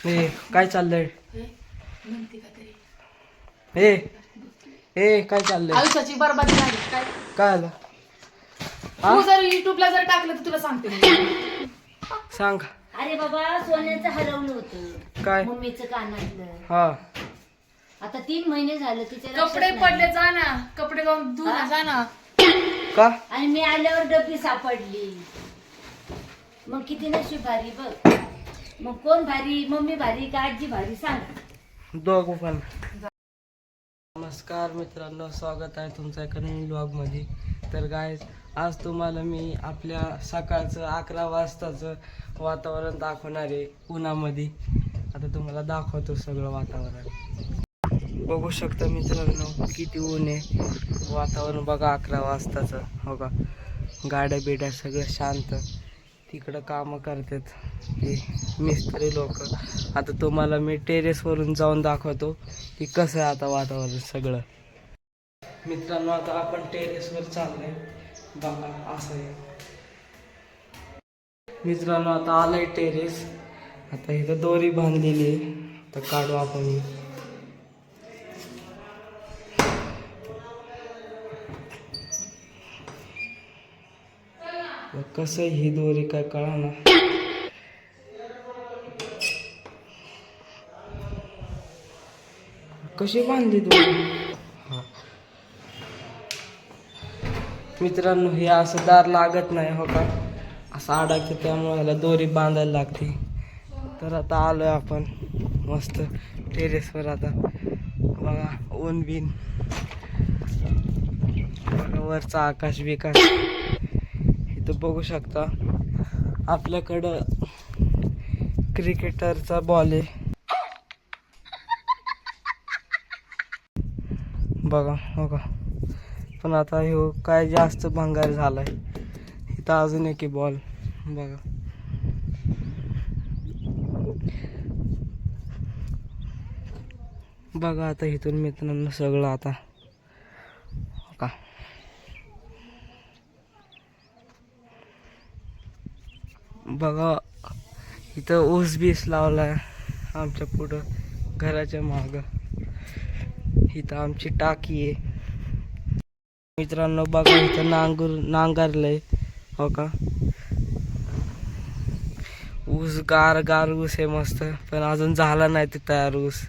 ए काय चाललंय? ए ए काय चाललंय? आयुष्याची बरबादी झाली काय? काय आलं? तू जर युट्यूबला जर टाकलं तर तुला सांगते मी. सांग. अरे बाबा सोन्याचं हरवलं होतं काय? मम्मीचं कानातलं. हा आता 3 महिने झालं तिचे कपडे पडले जा ना, कपडे जाऊन धुवून जा ना. का? आणि मी आल्यावर डबी सापडली. मग किती नशीब भारी बघ. मग कोण भारी, मम्मी भारी का आजी भारी सांग. दोघं पण. नमस्कार मित्रांनो, स्वागत आहे तुमचं एका नवीन ब्लॉगमध्ये. तर गाईज आज तुम्हाला मी आपल्या सकाळचं 11 वाजताचं वातावरण दाखवणार आहे उन्हामध्ये. आता तुम्हाला दाखवतो सगळं वातावरण. बघू शकता मित्रांनो किती ऊन आहे. वातावरण बघा 11 वाजताचं. हो का, गाड्या बिड्या सगळं शांत. तिकडं कामं करतात ते मिस्त्री लोक. आता तुम्हाला मी टेरेसवरून जाऊन दाखवतो की कसं आहे आता वातावरण सगळं. मित्रांनो आता आपण टेरेसवर चाललोय बघा, असं आहे मित्रांनो. आता आलंय टेरेस. आता इथं दोरी बांधलेली आहे, तर काढू आपण ही. कसं ही दोरी काय कळा ना. कशी बांधली दोरी? हा मित्रांनो, हे असं दार लागत नाही हो का, असं अडकतं, त्यामुळे ह्याला दोरी बांधायला लागते. तर आता आलोय आपण मस्त टेरेसवर. आता बघा ऊन बिन बघा, वरचा आकाश बिकाश इथं बघू शकता. आपल्याकडं क्रिकेटरचा बॉल आहे बघा. हो का, पण आता ह्यो काय जास्त भंगार झालाय. इथं अजून एक बॉल बघा. बघा आता इथून मित्रांनो सगळं आता हो का. बघा इथं ऊस बीस लावलाय आमच्या पुढं घराच्या मागं. इथं आमची टाकी आहे मित्रांनो. बघा इथं नांगरलंय हो का. ऊस गार गार ऊस आहे मस्त, पण अजून झाला नाही ते तयार ऊस.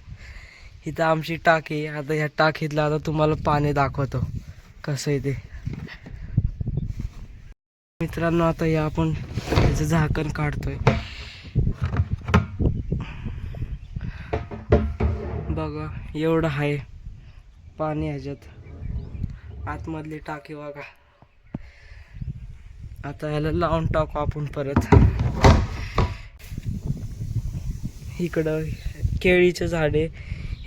इथं आमची टाकी आहे. आता ह्या टाकीतलं आता तुम्हाला पाणी दाखवतो कसं आहे ते मित्रांनो. आता हे आपण त्याचं झाकण काढतोय बघा. एवढं आहे पाणी ह्याच्यात. आतमधली टाकी बघा. आता ह्याला लावून टाकू आपण परत. इकडं केळीचं झाड आहे,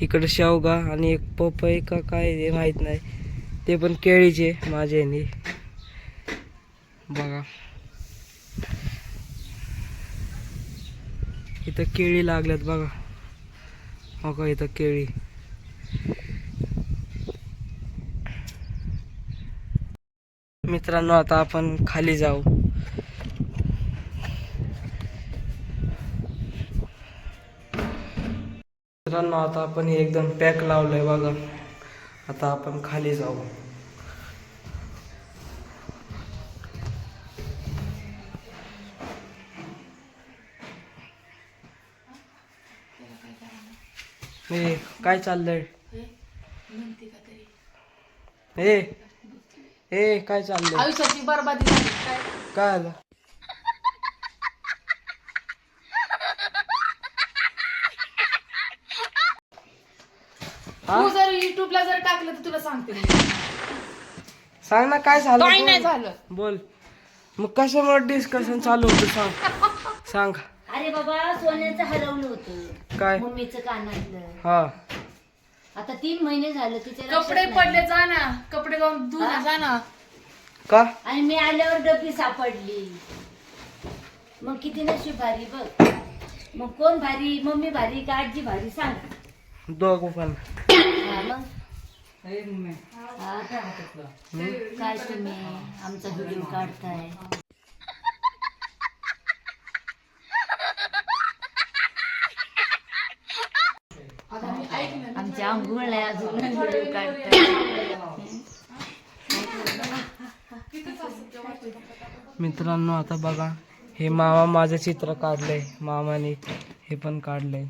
इकडं शेवगा आणि एक पपई का काय हे माहीत नाही, ते पण केळीचे माझ्या ह्याने बघा. इथं केळी लागल्यात बघा. हो का, इथं केळी. मित्रांनो आता आपण खाली जाऊ. मित्रांनो आता आपण हे एकदम पॅक लावलंय बघा. आता आपण खाली जाऊ. ए काय चाललंय? ए ए काय चाललंय? आयुष्याची बरबादी झाली काय? काय आलं? तू जर युट्यूबला जर टाकलं तर तुला सांगते मी. सांग ना काय झालं. काही नाही बोल. झालं. बोल मग कशामुळे डिस्कशन चालू होतं सांग. सांग. अरे बाबा सोन्याचं हरवलं होतं काय? मम्मीचं कानातलं. हा आता 3 महिने झालं तिचे कपडे पडले जा ना, कपडे जाऊन धुवून जा ना. का? आणि मी आल्यावर डबी सापडली. मग किती नशीब भारी बघ. मग कोण भारी, मम्मी भारी का आजी भारी सांग. दोघं पण. हा मग हा. काय तुम्ही आमचा व्हिडिओ काढताय. गुळ नाही अजून व्हिडिओ काढतोय. मित्रांनो आता बघा, हे मामा माझं चित्र काढलंय, मामाने हे पण काढलंय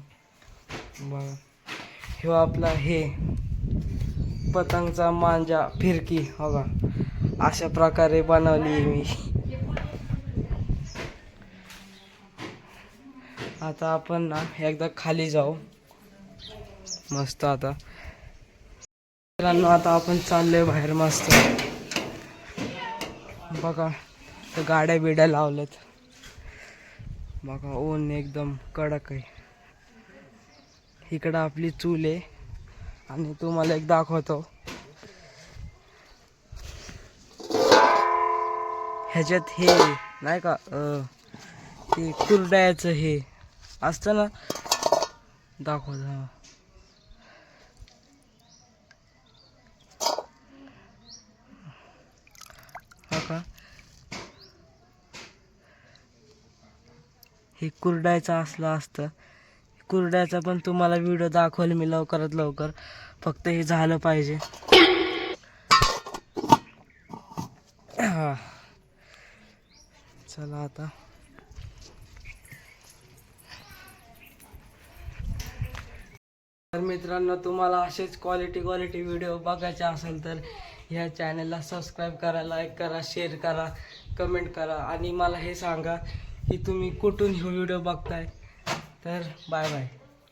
बघा. हे आपला हे पतंगचा मांजा फिरकी बघा, अशा प्रकारे बनवली आहे मी. आता आपण ना एकदा खाली जाऊ मस्त. आता मित्रांनो आता आपण चाललोय बाहेर मस्त बघा. तर गाड्या बिड्या लावल्यात बघा, ऊन एकदम कडक आहे. इकडं आपली चूल आहे आणि तुम्हाला एक दाखवतो. ह्याच्यात हे नाही का ते कुरड्याचं हे असतं ना, दाखवतो हा का. हे कुरड्याचं असलं असतं. कुरड्याचा पण तुम्हाला व्हिडिओ दाखवल मी लवकरात लवकर, फक्त हे झालं पाहिजे. हा चला आता. तर मित्रांनो, तुम्हाला असेच क्वालिटी व्हिडिओ बघायचे असेल तर ह्या चॅनलला सबस्क्राईब करा, लाईक करा, शेअर करा, कमेंट करा आणि मला हे सांगा की तुम्ही कुठून हे व्हिडिओ बघताय. तर बाय बाय.